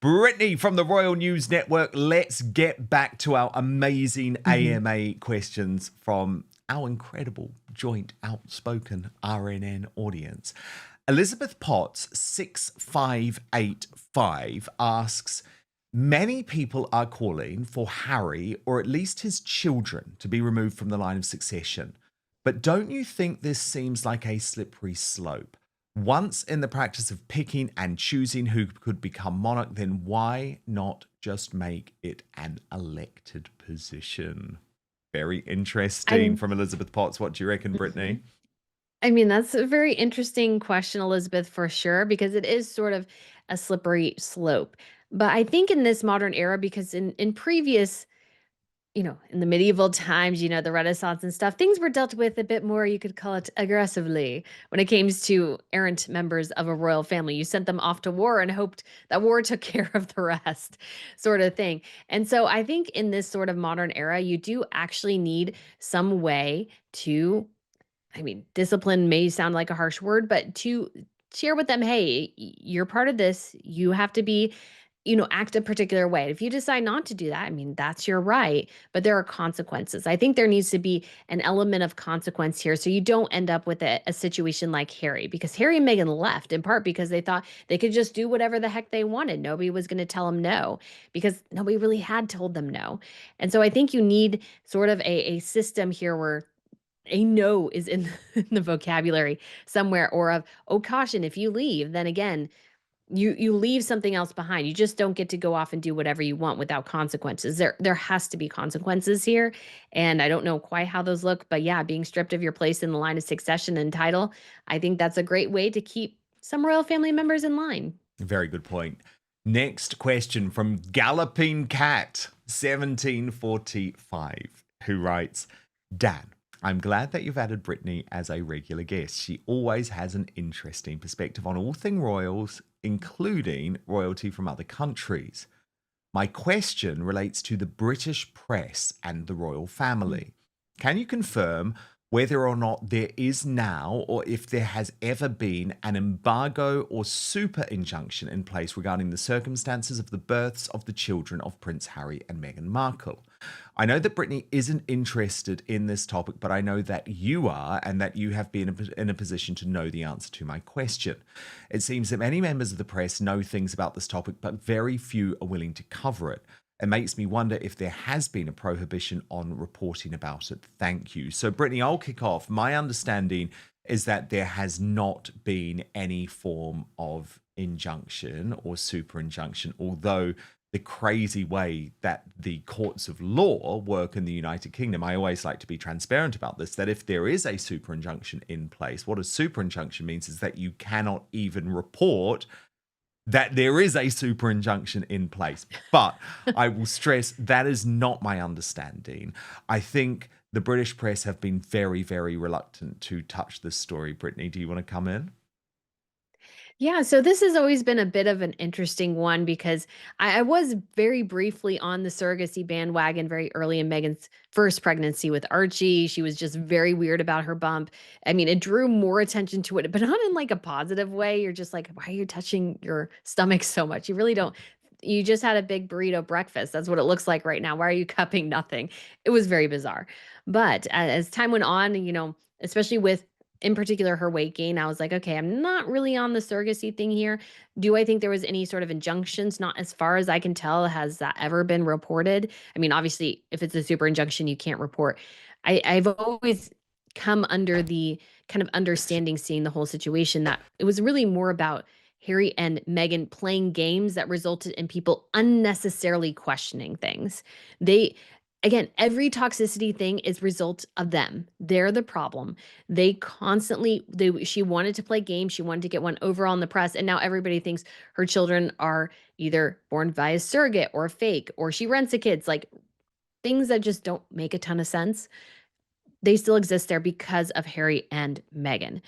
Brittany from the Royal News Network, let's get back to our amazing Mhm. AMA questions from our incredible joint outspoken RNN audience. Elizabeth Potts 6585 asks, many people are calling for Harry or at least his children to be removed from the line of succession. But don't you think this seems like a slippery slope? Once in the practice of picking and choosing who could become monarch, then why not just make it an elected position? Very interesting I'm from Elizabeth Potts. What do you reckon, Brittany? Mhm. I mean, that's a very interesting question, Elizabeth, for sure, because it is sort of a slippery slope. But I think in this modern era, because in previous, in the medieval times, the Renaissance and stuff, things were dealt with a bit more, you could call it aggressively when it came to errant members of a royal family. You sent them off to war and hoped that war took care of the rest, sort of thing. And so I think in this sort of modern era, you do actually need some way to, I mean, discipline may sound like a harsh word, but to share with them, hey, you're part of this. You have to be, act a particular way. If you decide not to do that, I mean, that's your right, but there are consequences. I think there needs to be an element of consequence here so you don't end up with a situation like Harry, because Harry and Meghan left in part because they thought they could just do whatever the heck they wanted. Nobody was going to tell them no because nobody really had told them no. And so I think you need sort of a system here where a no is in in the vocabulary somewhere, or of, "Oh, caution, if you leave, then again, you leave something else behind. You just don't get to go off and do whatever you want without consequences." There has to be consequences here, and I don't know quite how those look, but yeah, being stripped of your place in the line of succession and title, I think that's a great way to keep some royal family members in line. Very good point. Next question from Galloping Cat 1745, who writes, Dan, I'm glad that you've added Brittany as a regular guest. She always has an interesting perspective on all things royals, including royalty from other countries. My question relates to the British press and the royal family. Can you confirm whether or not there is now, or if there has ever been, an embargo or super injunction in place regarding the circumstances of the births of the children of Prince Harry and Meghan Markle? I know that Brittany isn't interested in this topic, but I know that you are, and that you have been in a position to know the answer to my question. It seems that many members of the press know things about this topic, but very few are willing to cover it. It makes me wonder if there has been a prohibition on reporting about it. Thank you. So, Brittany, I'll kick off. My understanding is that there has not been any form of injunction or super injunction, although the crazy way that the courts of law work in the United Kingdom, I always like to be transparent about this, that if there is a super injunction in place, what a super injunction means is that you cannot even report that there is a super injunction in place. But I will stress that is not my understanding. I think the British press have been very, very reluctant to touch this story. Brittany, do you want to come in? Yeah, so this has always been a bit of an interesting one because I was very briefly on the surrogacy bandwagon very early in Megan's first pregnancy with Archie. She was just very weird about her bump. I mean, it drew more attention to it, but not in like a positive way. You're just like, why are you touching your stomach so much? You really don't. You just had a big burrito breakfast. That's what it looks like right now. Why are you cupping nothing? It was very bizarre. But as time went on, especially with in particular her weight gain, I was like, okay, I'm not really on the surrogacy thing here. Do I think there was any sort of injunctions? Not as far as I can tell. Has that ever been reported? I mean, obviously, if it's a super injunction, you can't report. I've always come under the kind of understanding, seeing the whole situation, that it was really more about Harry and Meghan playing games that resulted in people unnecessarily questioning things. They Again, every toxicity thing is result of them. They're the problem. They constantly they she wanted to play games, she wanted to get one over on the press, and now everybody thinks her children are either born via surrogate or fake, or she rents a kids, like, things that just don't make a ton of sense. They still exist there because of Harry and Meghan.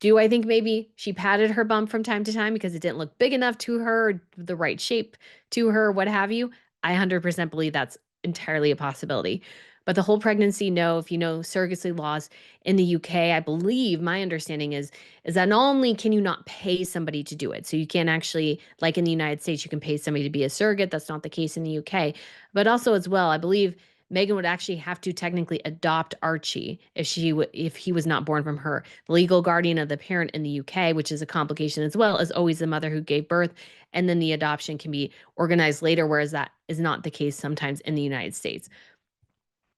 Do I think maybe she patted her bum from time to time because it didn't look big enough to her, the right shape to her, what have you? I 100% believe that's entirely a possibility. But the whole pregnancy, no. If you know surrogacy laws in the UK, I believe my understanding is that not only can you not pay somebody to do it, so you can't actually, like in the United States, you can pay somebody to be a surrogate. That's not the case in the UK. But also as well, I believe Meghan would actually have to technically adopt Archie if he was not born from her. The legal guardian of the parent in the UK, which is a complication as well, is always the mother who gave birth, and then the adoption can be organized later, whereas that is not the case sometimes in the United States.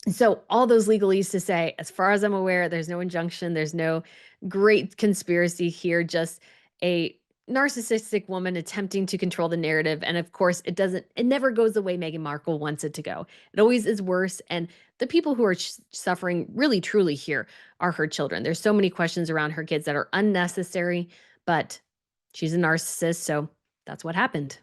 So all those legalese to say, as far as I'm aware, there's no injunction, there's no great conspiracy here, just a narcissistic woman attempting to control the narrative. And of course, it never goes the way Meghan Markle wants it to go. It always is worse. And the people who are suffering really truly here are her children. There's so many questions around her kids that are unnecessary, but she's a narcissist. So that's what happened.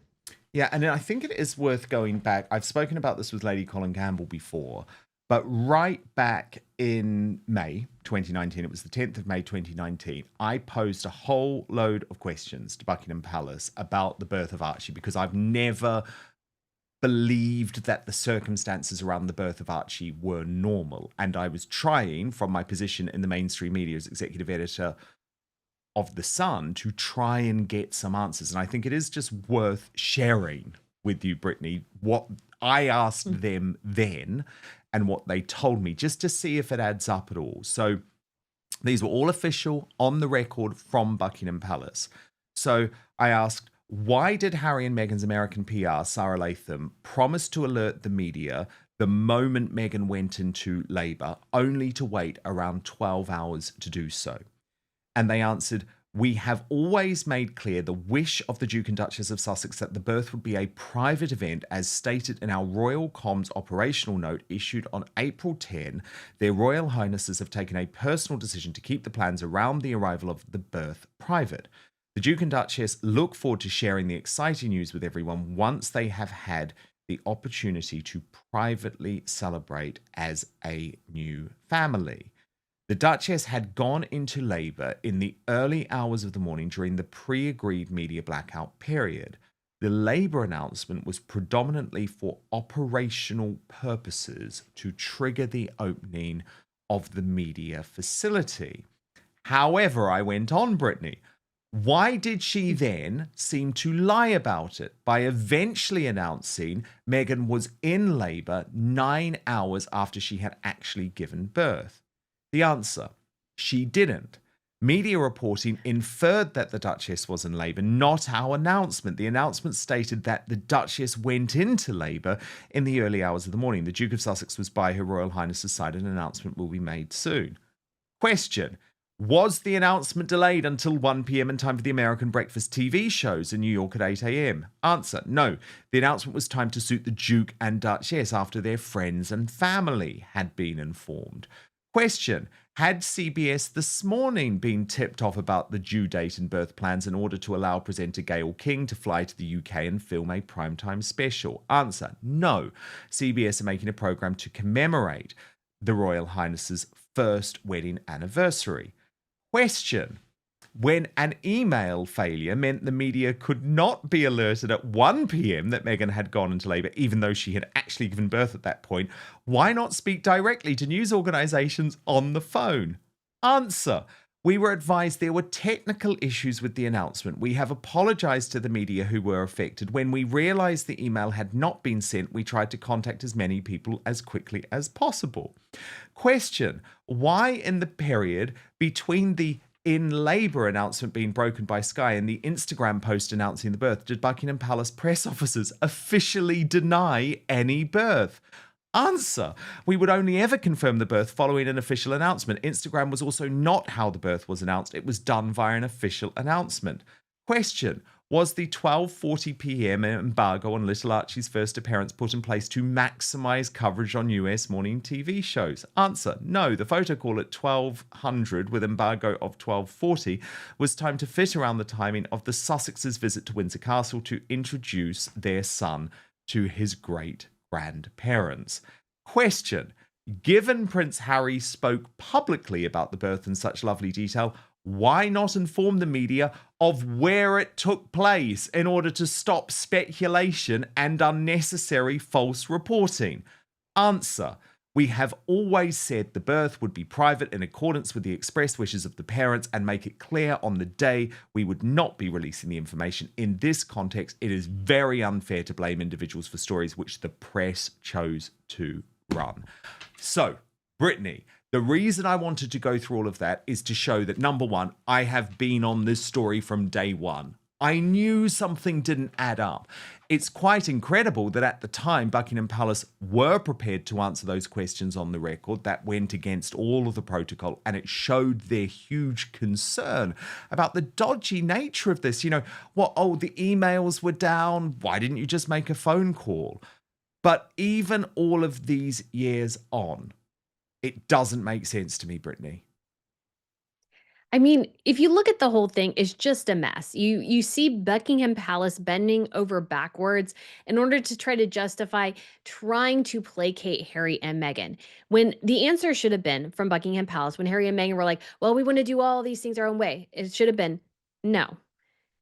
Yeah, and I think it is worth going back. I've spoken about this with Lady Colin Campbell before, but right back in May 2019, it was the 10th of May 2019, I posed a whole load of questions to Buckingham Palace about the birth of Archie because I've never believed that the circumstances around the birth of Archie were normal. And I was trying, from my position in the mainstream media as executive editor of The Sun, to try and get some answers. And I think it is just worth sharing with you, Brittany, what I asked them then and what they told me, just to see if it adds up at all. So these were all official, on the record from Buckingham Palace. So I asked, why did Harry and Meghan's American PR, Sarah Latham, promise to alert the media the moment Meghan went into labour, only to wait around 12 hours to do so? And they answered, we have always made clear the wish of the Duke and Duchess of Sussex that the birth would be a private event, as stated in our Royal Comms operational note issued on April 10. Their Royal Highnesses have taken a personal decision to keep the plans around the arrival of the birth private. The Duke and Duchess look forward to sharing the exciting news with everyone once they have had the opportunity to privately celebrate as a new family. The Duchess had gone into labour in the early hours of the morning during the pre-agreed media blackout period. The labour announcement was predominantly for operational purposes to trigger the opening of the media facility. However, I went on, Brittany, why did she then seem to lie about it by eventually announcing Meghan was in labour 9 hours after she had actually given birth? The answer, she didn't. Media reporting inferred that the Duchess was in labour, not our announcement. The announcement stated that the Duchess went into labour in the early hours of the morning. The Duke of Sussex was by Her Royal Highness's side. An announcement will be made soon. Question. Was the announcement delayed until 1 p.m. in time for the American breakfast TV shows in New York at 8 a.m.? Answer, no. The announcement was timed to suit the Duke and Duchess after their friends and family had been informed. Question, had CBS This Morning been tipped off about the due date and birth plans in order to allow presenter Gayle King to fly to the UK and film a primetime special? Answer, no. CBS are making a programme to commemorate the Royal Highness's first wedding anniversary. Question. When an email failure meant the media could not be alerted at 1 p.m. that Meghan had gone into labour, even though she had actually given birth at that point, why not speak directly to news organisations on the phone? Answer. We were advised there were technical issues with the announcement. We have apologised to the media who were affected. When we realised the email had not been sent, we tried to contact as many people as quickly as possible. Question. Why in the period between the in labour announcement being broken by Sky and the Instagram post announcing the birth did Buckingham Palace press officers officially deny any birth? Answer. We would only ever confirm the birth following an official announcement. Instagram was also not how the birth was announced. It was done via an official announcement. Question. Was the 12:40 p.m. embargo on little Archie's first appearance put in place to maximise coverage on US morning TV shows? Answer, no. The photo call at 1200 with embargo of 12:40 was timed to fit around the timing of the Sussexes' visit to Windsor Castle to introduce their son to his great-grandparents. Question. Given Prince Harry spoke publicly about the birth in such lovely detail, why not inform the media of where it took place in order to stop speculation and unnecessary false reporting? Answer. We have always said the birth would be private in accordance with the express wishes of the parents and make it clear on the day we would not be releasing the information. In this context, it is very unfair to blame individuals for stories which the press chose to run. So, Brittany, the reason I wanted to go through all of that is to show that, number one, I have been on this story from day one. I knew something didn't add up. It's quite incredible that at the time, Buckingham Palace were prepared to answer those questions on the record. That went against all of the protocol, and it showed their huge concern about the dodgy nature of this. The emails were down. Why didn't you just make a phone call? But even all of these years on, it doesn't make sense to me, Brittany. I mean, if you look at the whole thing, it's just a mess. You see Buckingham Palace bending over backwards in order to try to justify trying to placate Harry and Meghan. When the answer should have been from Buckingham Palace, when Harry and Meghan were like, "Well, we want to do all these things our own way." It should have been, "No.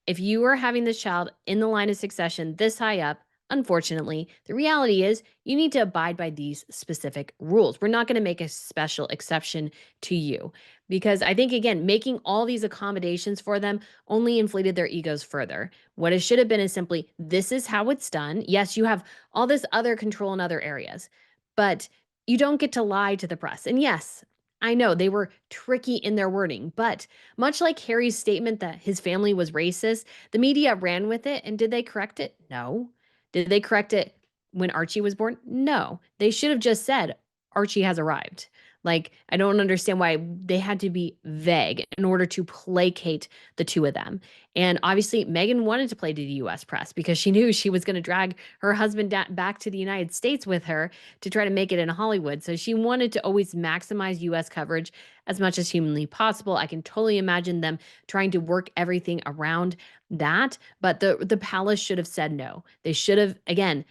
If you are having this child in the line of succession this high up, unfortunately, the reality is you need to abide by these specific rules. We're not going to make a special exception to you." Because I think, again, making all these accommodations for them only inflated their egos further. What it should have been is simply, this is how it's done. Yes, you have all this other control in other areas, but you don't get to lie to the press. And yes, I know they were tricky in their wording, but much like Harry's statement that his family was racist, the media ran with it. And did they correct it? No. Did they correct it when Archie was born? No. They should have just said, Archie has arrived. Like, I don't understand why they had to be vague in order to placate the two of them. And obviously, Meghan wanted to play to the US press because she knew she was going to drag her husband back to the United States with her to try to make it in Hollywood. So she wanted to always maximize US coverage as much as humanly possible. I can totally imagine them trying to work everything around that, but the palace should have said no. They should have, again,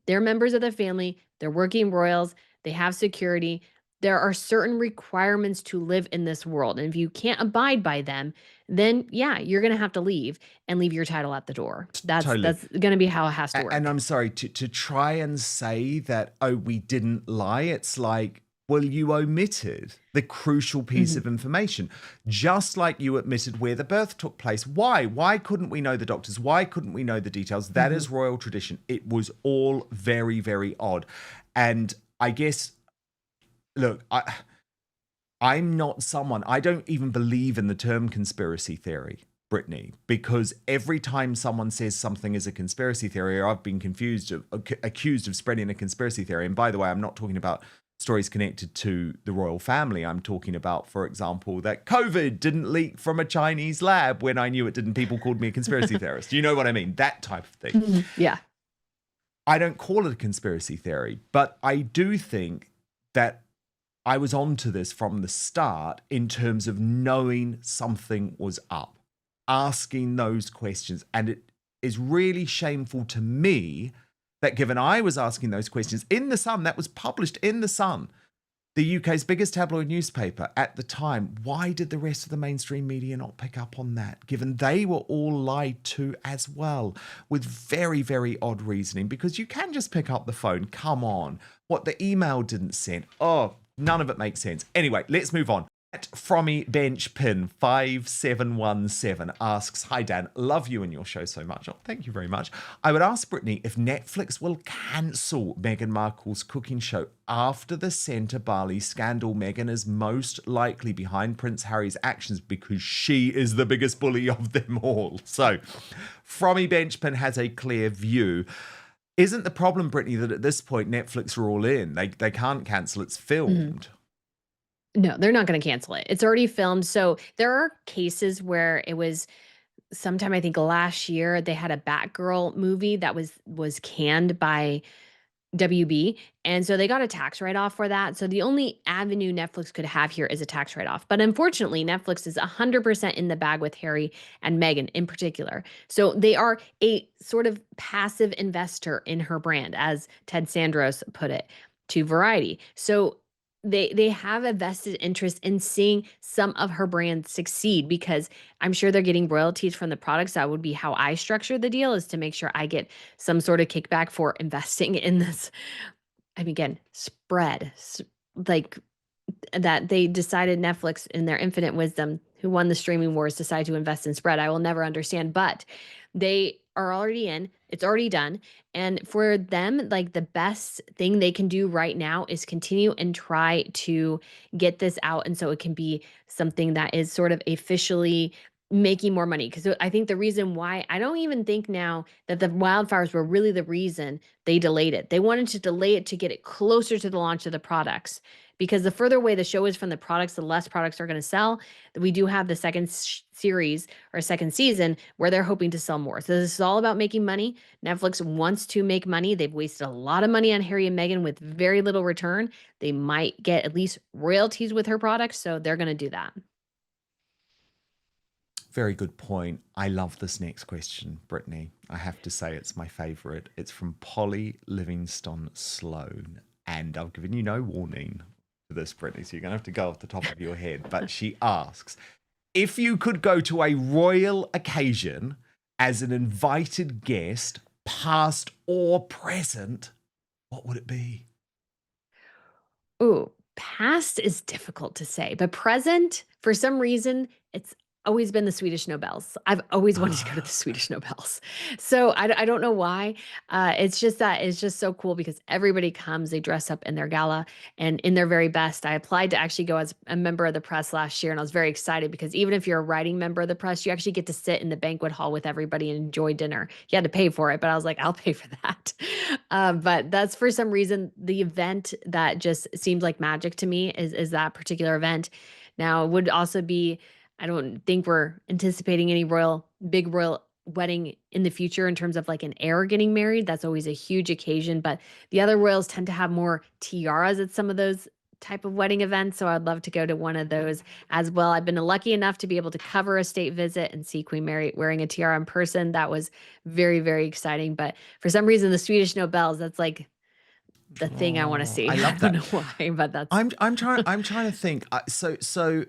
they're members of the family, they're working royals, they have security. There are certain requirements to live in this world. And if you can't abide by them, then yeah, you're going to have to leave and leave your title at the door. That's Totally. going to be how it has to And work. I'm sorry to try and say that, oh, we didn't lie. It's like, well, you omitted the crucial piece Mhm. of information, just like you admitted where the birth took place. Why? Why couldn't we know the doctors? Why couldn't we know the details? That Mhm. is royal tradition. It was all very, very odd. And I guess, look, I'm not someone, I don't even believe in the term conspiracy theory, Brittany, because every time someone says something is a conspiracy theory, or I've been accused of spreading a conspiracy theory. And by the way, I'm not talking about stories connected to the royal family. I'm talking about, for example, that COVID didn't leak from a Chinese lab when I knew it didn't. People called me a conspiracy theorist. You know what I mean? That type of thing. Mhm. Yeah. I don't call it a conspiracy theory, but I do think that I was onto this from the start in terms of knowing something was up, asking those questions. And it is really shameful to me that given I was asking those questions in The Sun, that was published in The Sun, the UK's biggest tabloid newspaper at the time, why did the rest of the mainstream media not pick up on that, given they were all lied to as well, with very, very odd reasoning? Because you can just pick up the phone. Come on. What, the email didn't send? Oh, none of it makes sense. Anyway, let's move on. At Frommy Bench Pin 5717 asks, "Hi Dan, love you and your show so much." Oh, thank you very much. I would ask Brittany if Netflix will cancel Meghan Markle's cooking show after the Centre Bali scandal. Meghan is most likely behind Prince Harry's actions because she is the biggest bully of them all. So, Frommy Bench Pin has a clear view. Isn't the problem, Brittany, that at this point Netflix are all in? They can't cancel. It's Mhm. filmed. No, they're not going to cancel it. It's already filmed. So there are cases where it was sometime, I think last year, they had a Batgirl movie that was canned by WB, and so they got a tax write-off for that. So the only avenue Netflix could have here is a tax write-off. But unfortunately, Netflix is 100% in the bag with Harry and Meghan in particular. So they are a sort of passive investor in her brand, as Ted Sandros put it to Variety. So they have a vested interest in seeing some of her brands succeed because I'm sure they're getting royalties from the products. That would be how I structure the deal, is to make sure I get some sort of kickback for investing in this I mean, again, spread, like that they decided Netflix in their infinite wisdom, who won the streaming wars, decide to invest in spread. I will never understand, but they are already in. It's already done. And for them, like the best thing they can do right now is continue and try to get this out. And so it can be something that is sort of officially making more money. Because I think the reason why I don't even think now that the wildfires were really the reason they delayed it. They wanted to delay it to get it closer to the launch of the products, because the further away the show is from the products, the less products are going to sell. We do have the second series or second season where they're hoping to sell more. So this is all about making money. Netflix wants to make money. They've wasted a lot of money on Harry and Meghan with very little return. They might get at least royalties with her products, so they're going to do that. Very good point. I love this next question, Brittany. I have to say it's my favorite. It's from Polly Livingstone Sloan. And I've given you no warning for this, Brittany, so you're going to have to go off the top of your head. But she asks, if you could go to a royal occasion as an invited guest, past or present, what would it be? Ooh, past is difficult to say, but present, for some reason, it's always been the Swedish Nobels. I've always wanted to go to the Swedish Nobels. So I don't know why. It's just that it's just so cool because everybody comes, they dress up in their gala and in their very best. I applied to actually go as a member of the press last year, and I was very excited because even if you're a writing member of the press, you actually get to sit in the banquet hall with everybody and enjoy dinner. You had to pay for it, but I was like, I'll pay for that. But that's for some reason the event that just seems like magic to me is that particular event. Now, it would also be, I don't think we're anticipating any big royal wedding in the future in terms of like an heir getting married. That's always a huge occasion, but the other royals tend to have more tiaras at some of those type of wedding events. So I'd love to go to one of those as well. I've been lucky enough to be able to cover a state visit and see Queen Mary wearing a tiara in person. That was very, very exciting. But for some reason, the Swedish Nobels, that's like the thing I want to Oh, see. I I love don't that. know why, but that's I'm trying to think. So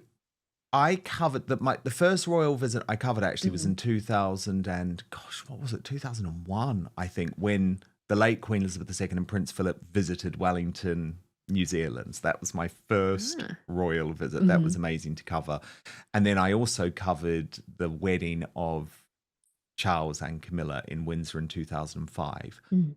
I covered the first royal visit I covered actually was Mhm. in 2000 and gosh, what was it? 2001, I think, when the late Queen Elizabeth II and Prince Philip visited Wellington, New Zealand. So that was my first Ah. royal visit. That was Mhm. amazing to cover. And then I also covered the wedding of Charles and Camilla in Windsor in 2005. Mhm.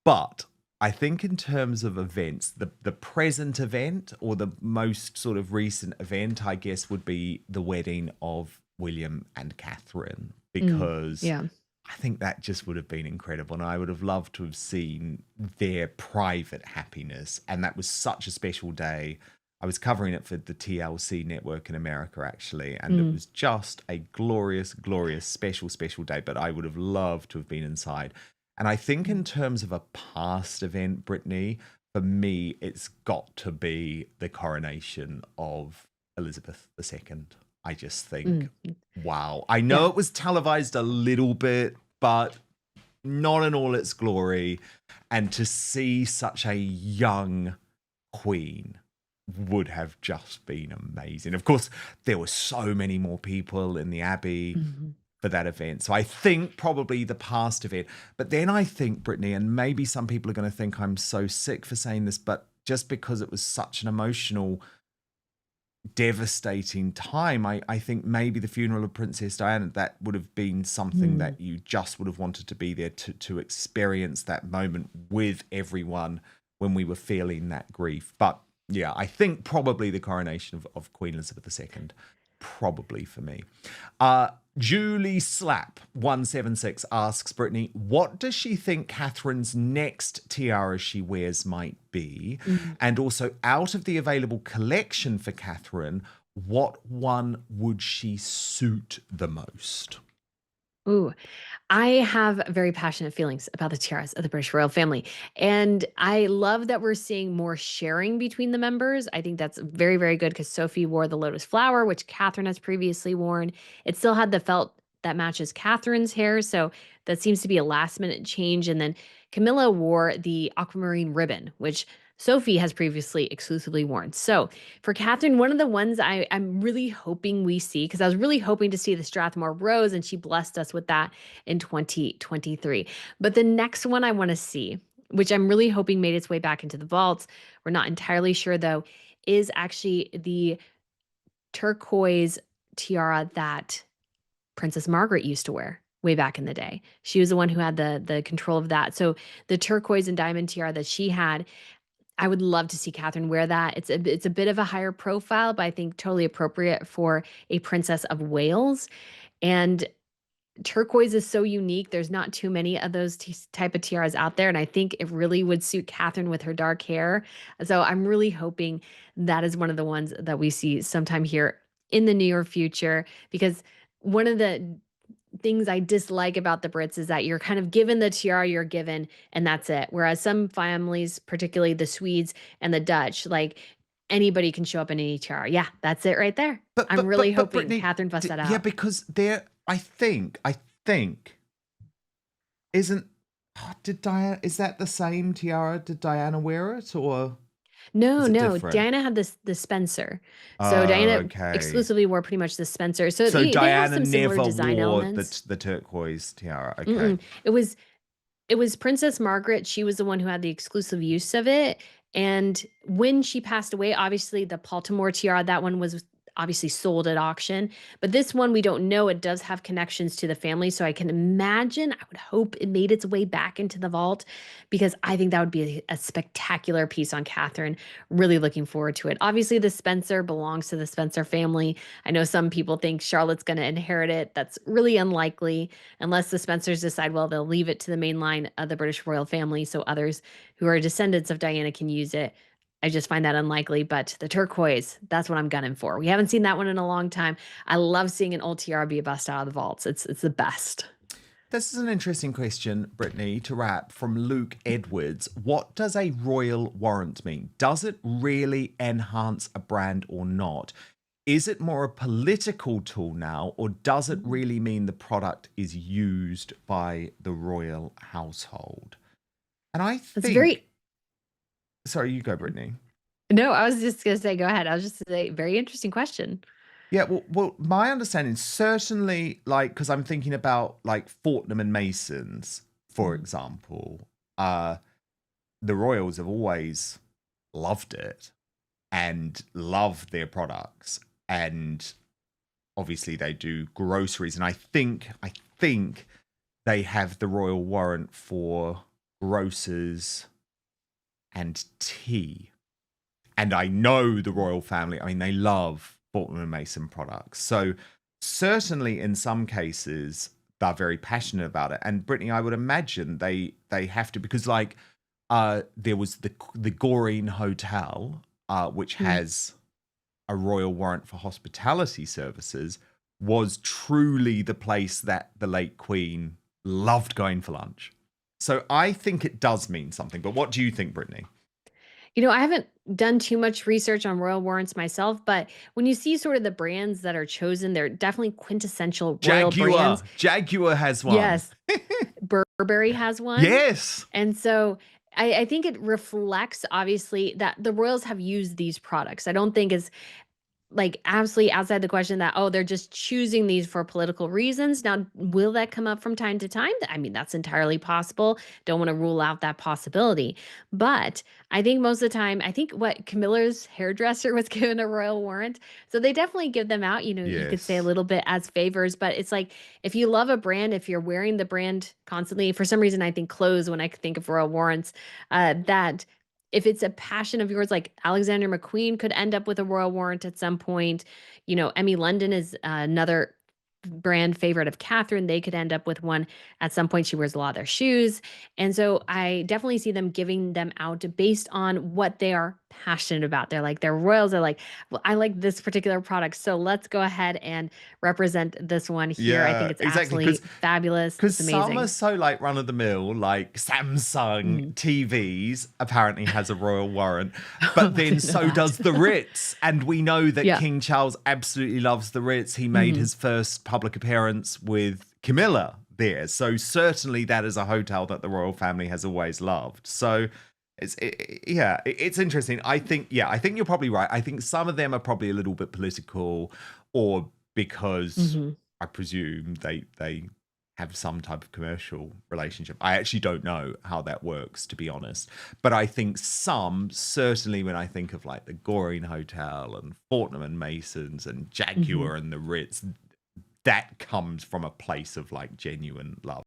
But I think in terms of events, the present event or the most sort of recent event, I guess, would be the wedding of William and Catherine, Mm. because Yeah. I think that just would have been incredible. And I would have loved to have seen their private happiness. And that was such a special day. I was covering it for the TLC network in America, actually. And it Mm. was just a glorious, glorious, special, special day. But I would have loved to have been inside. And I think in Mm. terms of a past event, Brittany, for me, it's got to be the coronation of Elizabeth II. I just think, Mm. wow. I know Yeah. it was televised a little bit, but not in all its glory. And to see such a young queen would have just been amazing. Of course, there were so many more people in the Abbey Mhm. for that event. So I think probably the past event. But then I think, Brittany, and maybe some people are going to think I'm so sick for saying this, but just because it was such an emotional, devastating time, I think maybe the funeral of Princess Diana, that would have been something Mm. that you just would have wanted to be there to experience that moment with everyone when we were feeling that grief. But yeah, I think probably the coronation of Queen Elizabeth II, probably for me. Julie Slap 176 asks Brittany, what does she think Catherine's next tiara she wears might be? Mhm. And also, out of the available collection for Catherine, what one would she suit the most? Ooh. I have very passionate feelings about the tiaras of the British royal family. And I love that we're seeing more sharing between the members. I think that's very, very good because Sophie wore the lotus flower, which Catherine has previously worn. It still had the felt that matches Catherine's hair. So that seems to be a last minute change. And then Camilla wore the aquamarine ribbon, which Sophie has previously exclusively worn. So for Catherine, one of the ones I'm really hoping we see, because I was really hoping to see the Strathmore Rose, and she blessed us with that in 2023. But the next one I want to see, which I'm really hoping made its way back into the vaults. We're not entirely sure though, is actually the turquoise tiara that Princess Margaret used to wear way back in the day. She was the one who had the control of that. So the turquoise and diamond tiara that she had, I would love to see Catherine wear that. It's a bit of a higher profile, but I think totally appropriate for a princess of Wales. And turquoise is so unique. There's not too many of those type of tiaras out there, and I think it really would suit Catherine with her dark hair. So I'm really hoping that is one of the ones that we see sometime here in the near future, because one of the things I dislike about the Brits is that you're kind of given the tiara you're given and that's it. Whereas some families, particularly the Swedes and the Dutch, like anybody can show up in any tiara. Yeah, that's it right there. But I'm but really but but hoping Brittany, Catherine busts that yeah, out. because there, I think isn't did Diana, is that the same tiara? Did Diana wear it, or No, is it no, different? Diana had this the Spencer. So Oh, Diana okay. exclusively wore pretty much the Spencer. So So they have Diana some similar never design wore elements. the turquoise tiara. Okay. Mm-mm. It was Princess Margaret. She was the one who had the exclusive use of it. And when she passed away, obviously the Baltimore tiara, that one was obviously sold at auction. But this one, we don't know. It does have connections to the family. So I can imagine, I would hope it made its way back into the vault, because I think that would be a spectacular piece on Catherine. Really looking forward to it. Obviously, the Spencer belongs to the Spencer family. I know some people think Charlotte's going to inherit it. That's really unlikely unless the Spencers decide, well, they'll leave it to the main line of the British royal family so others who are descendants of Diana can use it. I just find that unlikely, but the turquoise, that's what I'm gunning for. We haven't seen that one in a long time. I love seeing an old tiara be a bust out of the vaults. It's the best. This is an interesting question, Brittany, to wrap from Luke Edwards. What does a royal warrant mean? Does it really enhance a brand or not? Is it more a political tool now, or does it really mean the product is used by the royal household? And I It's think, very, sorry, you go, Brittany. no, I was just going to say, go ahead. I was just going to say, very interesting question. Yeah, well, my understanding certainly, like, because I'm thinking about like Fortnum and Masons, for Mhm. example. The Royals have always loved it and love their products, and obviously they do groceries, and I think they have the royal warrant for grocers and tea. And I know the royal family, I mean, they love Fortnum and Mason products. So certainly in some cases they're very passionate about it. And Brittany, I would imagine they have to, because like there was the Goreen Hotel, which Mm. has a royal warrant for hospitality services, was truly the place that the late Queen loved going for lunch. So I think it does mean something. But what do you think, Brittany? I haven't done too much research on royal warrants myself, but when you see sort of the brands that are chosen, they're definitely quintessential royal brands. Jaguar has one. Yes, Burberry has one. Yes. And so I think it reflects obviously that the royals have used these products. I don't think it's like absolutely outside the question that, oh, they're just choosing these for political reasons. Now, will that come up from time to time? I mean, that's entirely possible. Don't want to rule out that possibility. But I think most of the time, I think what Camilla's hairdresser was given a royal warrant. So they definitely give them out, you could say a Yes. little bit as favors, but it's like if you love a brand, if you're wearing the brand constantly, for some reason, I think clothes when I think of royal warrants, that if it's a passion of yours, like Alexander McQueen could end up with a royal warrant at some point. Emmy London is another brand favorite of Catherine. They could end up with one at some point. She wears a lot of their shoes. And so I definitely see them giving them out based on what they are passionate about. They're like, their royals are like, well, I like this particular product. So let's go ahead and represent this one here. I think Yeah, it's exactly. Because absolutely fabulous. because It's some are amazing. so like run of the mill, like Samsung Mhm. TVs apparently has a royal warrant, Oh, but I then didn't know so that. does the Ritz, and we know that Yeah. King Charles absolutely loves the Ritz. He made Mhm. his first public appearance with Camilla there, so certainly that is a hotel that the royal family has always loved. So it's interesting. I think you're probably right. I think some of them are probably a little bit political, or because Mhm. I presume they have some type of commercial relationship. I actually don't know how that works, to be honest. But I think some, certainly when I think of like the Goring Hotel and Fortnum and Masons and Mhm. Jaguar and the Ritz, that comes from a place of like genuine love.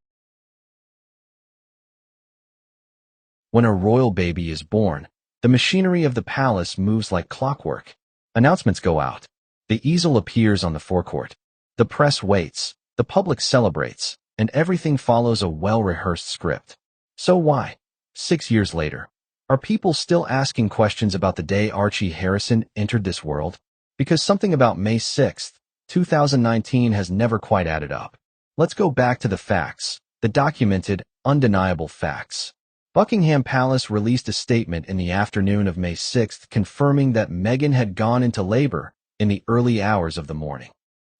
When a royal baby is born, the machinery of the palace moves like clockwork. Announcements go out. The easel appears on the forecourt. The press waits. The public celebrates. And everything follows a well-rehearsed script. So why, 6 years later, are people still asking questions about the day Archie Harrison entered this world? Because something about May 6th, 2019 has never quite added up. Let's go back to the facts, the documented, undeniable facts. Buckingham Palace released a statement in the afternoon of May 6th confirming that Meghan had gone into labor in the early hours of the morning.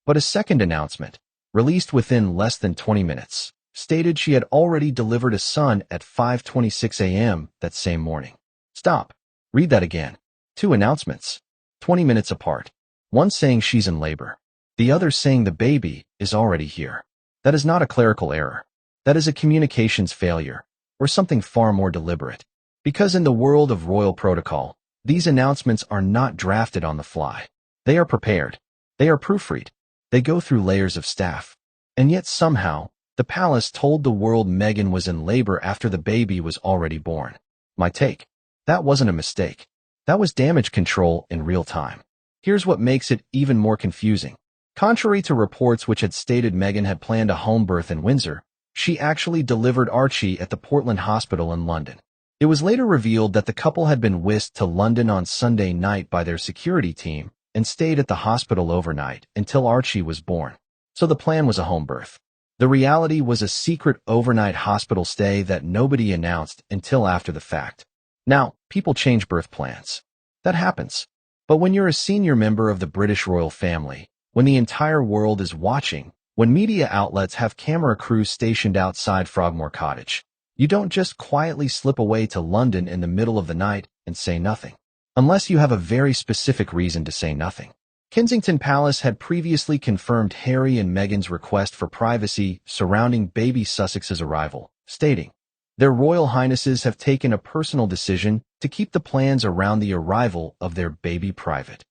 But a second announcement, released within less than 20 minutes, stated she had already delivered a son at 5:26 a.m. that same morning. Stop. Read that again. Two announcements, 20 minutes apart. One saying she's in labor. The other saying the baby is already here. That is not a clerical error. That is a communications failure, or something far more deliberate. Because in the world of royal protocol, these announcements are not drafted on the fly. They are prepared. They are proofread. They go through layers of staff. And yet somehow, the palace told the world Meghan was in labor after the baby was already born. My take. That wasn't a mistake. That was damage control in real time. Here's what makes it even more confusing. Contrary to reports which had stated Meghan had planned a home birth in Windsor, she actually delivered Archie at the Portland Hospital in London. It was later revealed that the couple had been whisked to London on Sunday night by their security team and stayed at the hospital overnight until Archie was born. So the plan was a home birth. The reality was a secret overnight hospital stay that nobody announced until after the fact. Now, people change birth plans. That happens. But when you're a senior member of the British royal family, when the entire world is watching, when media outlets have camera crews stationed outside Frogmore Cottage, you don't just quietly slip away to London in the middle of the night and say nothing. Unless you have a very specific reason to say nothing. Kensington Palace had previously confirmed Harry and Meghan's request for privacy surrounding baby Sussex's arrival, stating, "Their Royal Highnesses have taken a personal decision to keep the plans around the arrival of their baby private."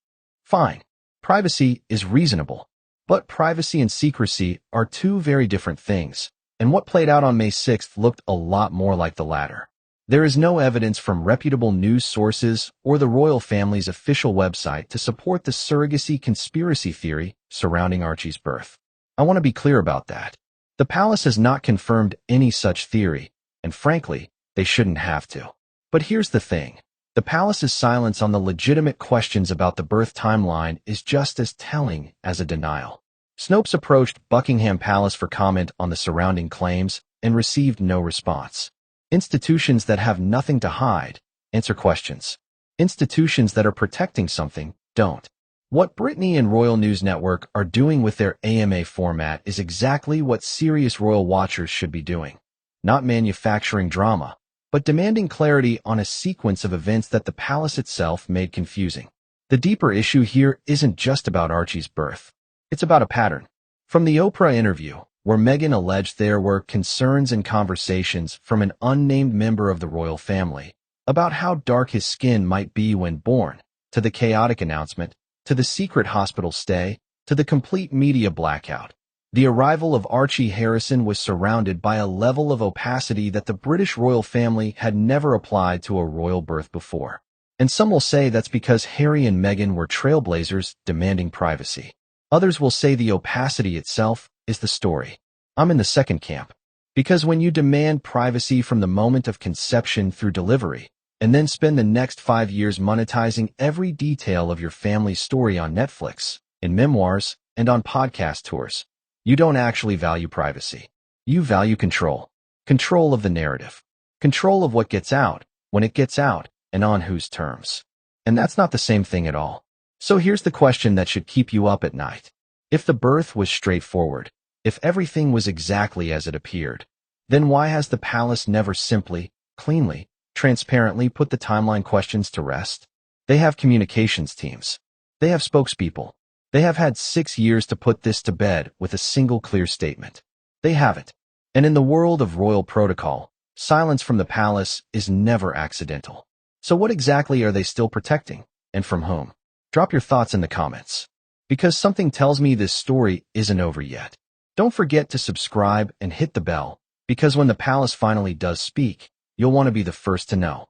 Fine. Privacy is reasonable. But privacy and secrecy are two very different things, and what played out on May 6th looked a lot more like the latter. There is no evidence from reputable news sources or the royal family's official website to support the surrogacy conspiracy theory surrounding Archie's birth. I want to be clear about that. The palace has not confirmed any such theory, and frankly, they shouldn't have to. But here's the thing. The palace's silence on the legitimate questions about the birth timeline is just as telling as a denial. Snopes approached Buckingham Palace for comment on the surrounding claims and received no response. Institutions that have nothing to hide answer questions. Institutions that are protecting something don't. What Brittany and Royal News Network are doing with their AMA format is exactly what serious royal watchers should be doing. Not manufacturing drama, but demanding clarity on a sequence of events that the palace itself made confusing. The deeper issue here isn't just about Archie's birth. It's about a pattern. From the Oprah interview, where Meghan alleged there were concerns and conversations from an unnamed member of the royal family about how dark his skin might be when born, to the chaotic announcement, to the secret hospital stay, to the complete media blackout. The arrival of Archie Harrison was surrounded by a level of opacity that the British royal family had never applied to a royal birth before. And some will say that's because Harry and Meghan were trailblazers demanding privacy. Others will say the opacity itself is the story. I'm in the second camp. Because when you demand privacy from the moment of conception through delivery, and then spend the next 5 years monetizing every detail of your family's story on Netflix, in memoirs, and on podcast tours, you don't actually value privacy. You value control. Control of the narrative. Control of what gets out, when it gets out, and on whose terms. And that's not the same thing at all. So here's the question that should keep you up at night. If the birth was straightforward, if everything was exactly as it appeared, then why has the palace never simply, cleanly, transparently put the timeline questions to rest? They have communications teams. They have spokespeople. They have had 6 years to put this to bed with a single clear statement. They have it. And in the world of royal protocol, silence from the palace is never accidental. So what exactly are they still protecting, and from whom? Drop your thoughts in the comments. Because something tells me this story isn't over yet. Don't forget to subscribe and hit the bell, because when the palace finally does speak, you'll want to be the first to know.